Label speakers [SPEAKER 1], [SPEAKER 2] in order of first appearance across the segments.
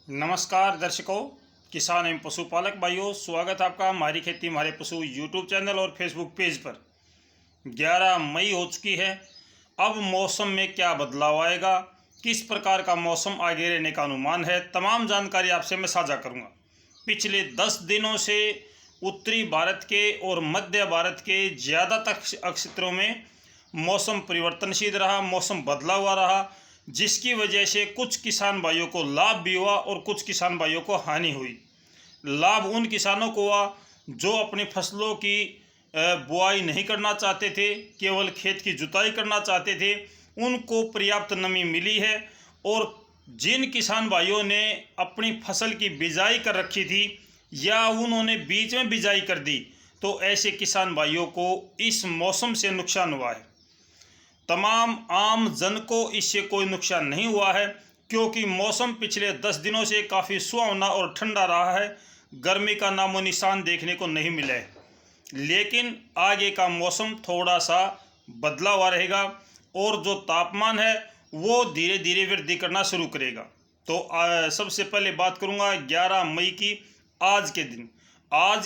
[SPEAKER 1] नमस्कार दर्शकों, किसान एवं पशुपालक भाइयों, स्वागत है आपका हमारी खेती हमारे पशु यूट्यूब चैनल और फेसबुक पेज पर। 11 मई हो चुकी है। अब मौसम में क्या बदलाव आएगा, किस प्रकार का मौसम आगे रहने का अनुमान है, तमाम जानकारी आपसे मैं साझा करूंगा। पिछले 10 दिनों से उत्तरी भारत के और मध्य भारत के ज़्यादातर क्षेत्रों में मौसम परिवर्तनशील रहा, मौसम बदला हुआ रहा, जिसकी वजह से कुछ किसान भाइयों को लाभ भी हुआ और कुछ किसान भाइयों को हानि हुई। लाभ उन किसानों को हुआ जो अपनी फसलों की बुआई नहीं करना चाहते थे, केवल खेत की जुताई करना चाहते थे, उनको पर्याप्त नमी मिली है। और जिन किसान भाइयों ने अपनी फसल की बिजाई कर रखी थी या उन्होंने बीच में बिजाई कर दी, तो ऐसे किसान भाइयों को इस मौसम से नुकसान हुआ है। तमाम आम जन को इससे कोई नुकसान नहीं हुआ है, क्योंकि मौसम पिछले 10 दिनों से काफ़ी सुहावना और ठंडा रहा है। गर्मी का नामो निशान देखने को नहीं मिला है, लेकिन आगे का मौसम थोड़ा सा बदला हुआ रहेगा और जो तापमान है वो धीरे धीरे वृद्धि करना शुरू करेगा। तो सबसे पहले बात करूंगा 11 मई की। आज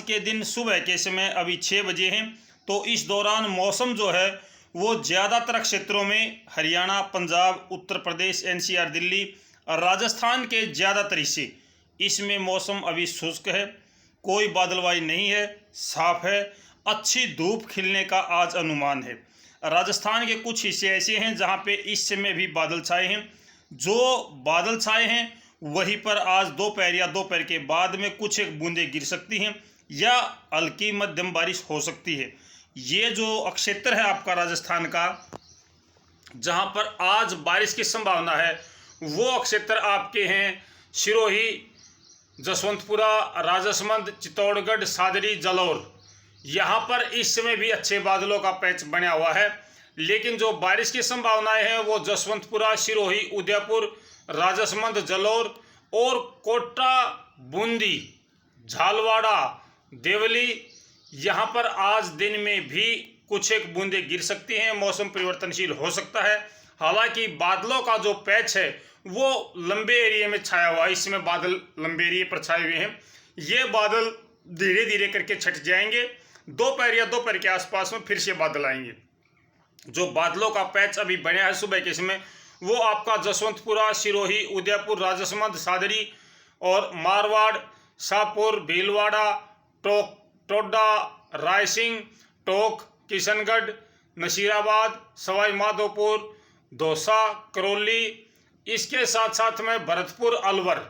[SPEAKER 1] के दिन सुबह के समय अभी 6 बजे हैं। तो इस दौरान मौसम जो है वो ज़्यादातर क्षेत्रों में हरियाणा, पंजाब, उत्तर प्रदेश, एनसीआर, दिल्ली और राजस्थान के ज़्यादातर हिस्से, इसमें मौसम अभी शुष्क है, कोई बादलवाई नहीं है, साफ है, अच्छी धूप खिलने का आज अनुमान है। राजस्थान के कुछ हिस्से ऐसे हैं जहां पे इस समय भी बादल छाए हैं। जो बादल छाए हैं वहीं पर आज दोपहर या दोपहर के बाद में कुछ एक बूंदें गिर सकती हैं या हल्की मध्यम बारिश हो सकती है। ये जो क्षेत्र है आपका राजस्थान का, जहां पर आज बारिश की संभावना है, वो क्षेत्र आपके हैं सिरोही, जसवंतपुरा, राजसमंद, चित्तौड़गढ़, सादरी, जालौर। यहाँ पर इस समय भी अच्छे बादलों का पैच बना हुआ है, लेकिन जो बारिश की संभावनाएं हैं वो जसवंतपुरा, सिरोही, उदयपुर, राजसमंद, जालौर और कोटा, बूंदी, झालवाड़ा, देवली, यहाँ पर आज दिन में भी कुछ एक बूंदें गिर सकती हैं। मौसम परिवर्तनशील हो सकता है। हालांकि बादलों का जो पैच है वो लंबे एरिया में छाया हुआ है। इसमें बादल लंबे एरिया पर छाए हुए हैं। ये बादल धीरे धीरे करके छट जाएंगे। दोपहर या दोपहर के आसपास में फिर से बादल आएंगे। जो बादलों का पैच अभी बना है सुबह के समय, वो आपका जसवंतपुरा, सिरोही, उदयपुर, राजसमंद, सादरी और मारवाड़, शाहपुर, भीलवाड़ा, टोडा, रायसिंह, टोक, किशनगढ़, नसीराबाद, सवाई माधोपुर, दौसा, करौली, इसके साथ साथ में भरतपुर, अलवर,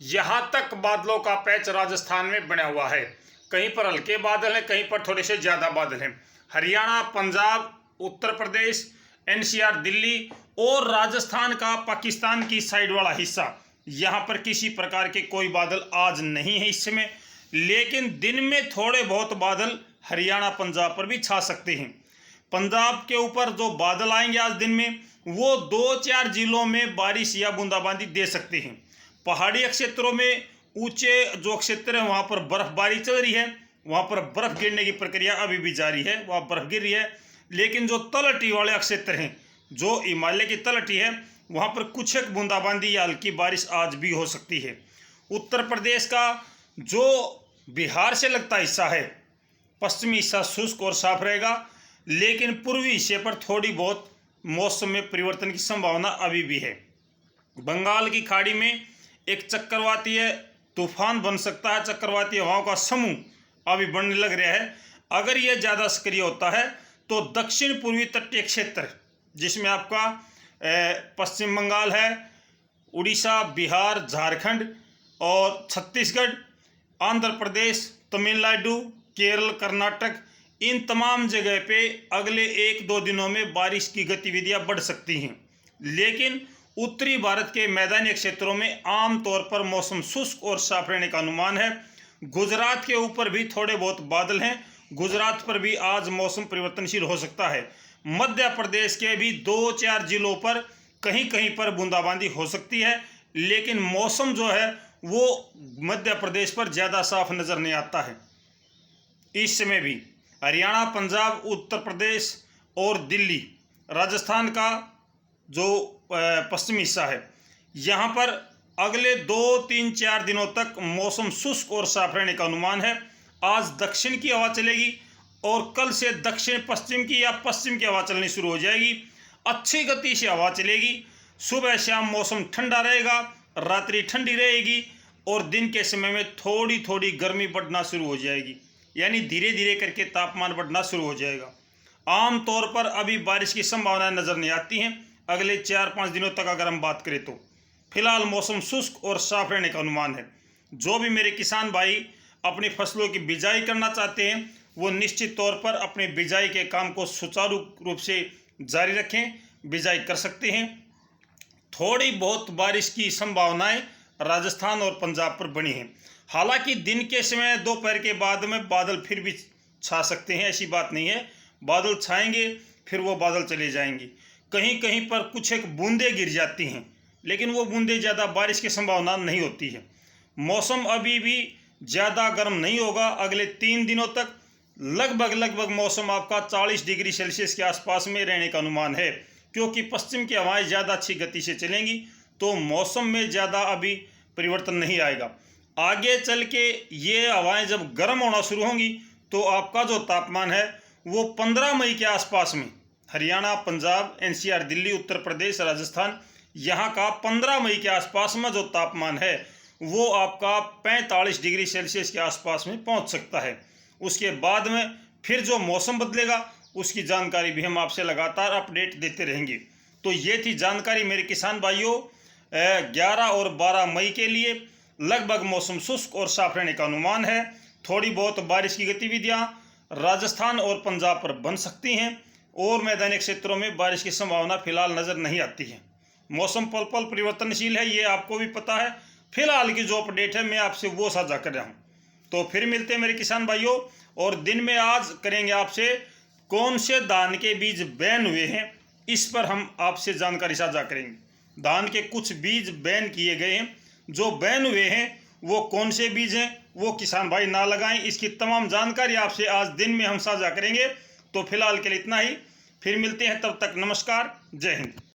[SPEAKER 1] यहाँ तक बादलों का पैच राजस्थान में बना हुआ है। कहीं पर हल्के बादल हैं, कहीं पर थोड़े से ज़्यादा बादल हैं। हरियाणा, पंजाब, उत्तर प्रदेश, एनसीआर, दिल्ली और राजस्थान का पाकिस्तान की साइड वाला हिस्सा, यहाँ पर किसी प्रकार के कोई बादल आज नहीं है इस समय। लेकिन दिन में थोड़े बहुत बादल हरियाणा, पंजाब पर भी छा सकते हैं। पंजाब के ऊपर जो बादल आएंगे आज दिन में, वो 2-4 जिलों में बारिश या बूंदाबांदी दे सकते हैं। पहाड़ी क्षेत्रों में ऊंचे जो क्षेत्र है वहाँ पर बर्फबारी चल रही है, वहाँ पर बर्फ गिरने की प्रक्रिया अभी भी जारी है, वहाँ बर्फ गिर रही है। लेकिन जो तलहटी वाले क्षेत्र हैं, जो हिमालय की तलहटी है, वहाँ पर कुछ एक बूंदाबांदी या हल्की बारिश आज भी हो सकती है। उत्तर प्रदेश का जो बिहार से लगता हिस्सा है, पश्चिमी हिस्सा शुष्क और साफ रहेगा, लेकिन पूर्वी हिस्से पर थोड़ी बहुत मौसम में परिवर्तन की संभावना अभी भी है। बंगाल की खाड़ी में एक चक्रवातीय तूफान बन सकता है, चक्रवातीय हवाओं का समूह अभी बनने लग रहा है। अगर यह ज़्यादा सक्रिय होता है तो दक्षिण पूर्वी तटीय क्षेत्र, जिसमें आपका पश्चिम बंगाल है, उड़ीसा, बिहार, झारखंड और छत्तीसगढ़, आंध्र प्रदेश, तमिलनाडु, केरल, कर्नाटक, इन तमाम जगह पे अगले 1-2 दिनों में बारिश की गतिविधियां बढ़ सकती हैं। लेकिन उत्तरी भारत के मैदानी क्षेत्रों में आमतौर पर मौसम शुष्क और साफ रहने का अनुमान है। गुजरात के ऊपर भी थोड़े बहुत बादल हैं, गुजरात पर भी आज मौसम परिवर्तनशील हो सकता है। मध्य प्रदेश के भी 2-4 जिलों पर कहीं कहीं पर बूंदाबांदी हो सकती है, लेकिन मौसम जो है वो मध्य प्रदेश पर ज़्यादा साफ नज़र नहीं आता है। इस समय भी हरियाणा, पंजाब, उत्तर प्रदेश और दिल्ली, राजस्थान का जो पश्चिमी हिस्सा है, यहाँ पर अगले 2-3-4 दिनों तक मौसम शुष्क और साफ रहने का अनुमान है। आज दक्षिण की हवा चलेगी और कल से दक्षिण पश्चिम की या पश्चिम की हवा चलनी शुरू हो जाएगी। अच्छी गति से हवा चलेगी। सुबह शाम मौसम ठंडा रहेगा, रात्रि ठंडी रहेगी और दिन के समय में थोड़ी थोड़ी गर्मी बढ़ना शुरू हो जाएगी, यानी धीरे धीरे करके तापमान बढ़ना शुरू हो जाएगा। आम तौर पर अभी बारिश की संभावनाएं नज़र नहीं आती हैं। अगले 4-5 दिनों तक अगर हम बात करें तो फिलहाल मौसम शुष्क और साफ रहने का अनुमान है। जो भी मेरे किसान भाई अपनी फसलों की बिजाई करना चाहते हैं वो निश्चित तौर पर अपने बिजाई के काम को सुचारू रूप से जारी रखें, बिजाई कर सकते हैं। थोड़ी बहुत बारिश की संभावनाएं राजस्थान और पंजाब पर बनी हैं। हालांकि दिन के समय दोपहर के बाद में बादल फिर भी छा सकते हैं, ऐसी बात नहीं है। बादल छाएंगे फिर वो बादल चले जाएंगे। कहीं कहीं पर कुछ एक बूंदें गिर जाती हैं, लेकिन वो बूंदें ज़्यादा बारिश की संभावना नहीं होती है। मौसम अभी भी ज़्यादा गर्म नहीं होगा। अगले 3 दिनों तक लगभग मौसम आपका 40 डिग्री सेल्सियस के आसपास में रहने का अनुमान है, क्योंकि पश्चिम की हवाएं ज़्यादा अच्छी गति से चलेंगी तो मौसम में ज़्यादा अभी परिवर्तन नहीं आएगा। आगे चल के ये हवाएं जब गर्म होना शुरू होंगी तो आपका जो तापमान है वो 15 मई के आसपास में हरियाणा, पंजाब, एनसीआर, दिल्ली, उत्तर प्रदेश, राजस्थान, यहाँ का 15 मई के आसपास में जो तापमान है वो आपका 45 डिग्री सेल्सियस के आसपास में पहुँच सकता है। उसके बाद में फिर जो मौसम बदलेगा उसकी जानकारी भी हम आपसे लगातार अपडेट देते रहेंगे। तो ये थी जानकारी मेरे किसान भाइयों 11 और 12 मई के लिए। लगभग मौसम शुष्क और साफ रहने का अनुमान है। थोड़ी बहुत बारिश की गतिविधियां राजस्थान और पंजाब पर बन सकती हैं और मैदानी क्षेत्रों में बारिश की संभावना फिलहाल नज़र नहीं आती है। मौसम पल पल परिवर्तनशील है, ये आपको भी पता है। फिलहाल की जो अपडेट है मैं आपसे वो साझा कर रहा हूँ। तो फिर मिलते हैं मेरे किसान भाइयों, और दिन में आज करेंगे आपसे कौन से धान के बीज बैन हुए हैं, इस पर हम आपसे जानकारी साझा करेंगे। धान के कुछ बीज बैन किए गए हैं, जो बैन हुए हैं वो कौन से बीज हैं वो किसान भाई ना लगाएं। इसकी तमाम जानकारी आपसे आज दिन में हम साझा करेंगे। तो फिलहाल के लिए इतना ही, फिर मिलते हैं, तब तक नमस्कार, जय हिंद।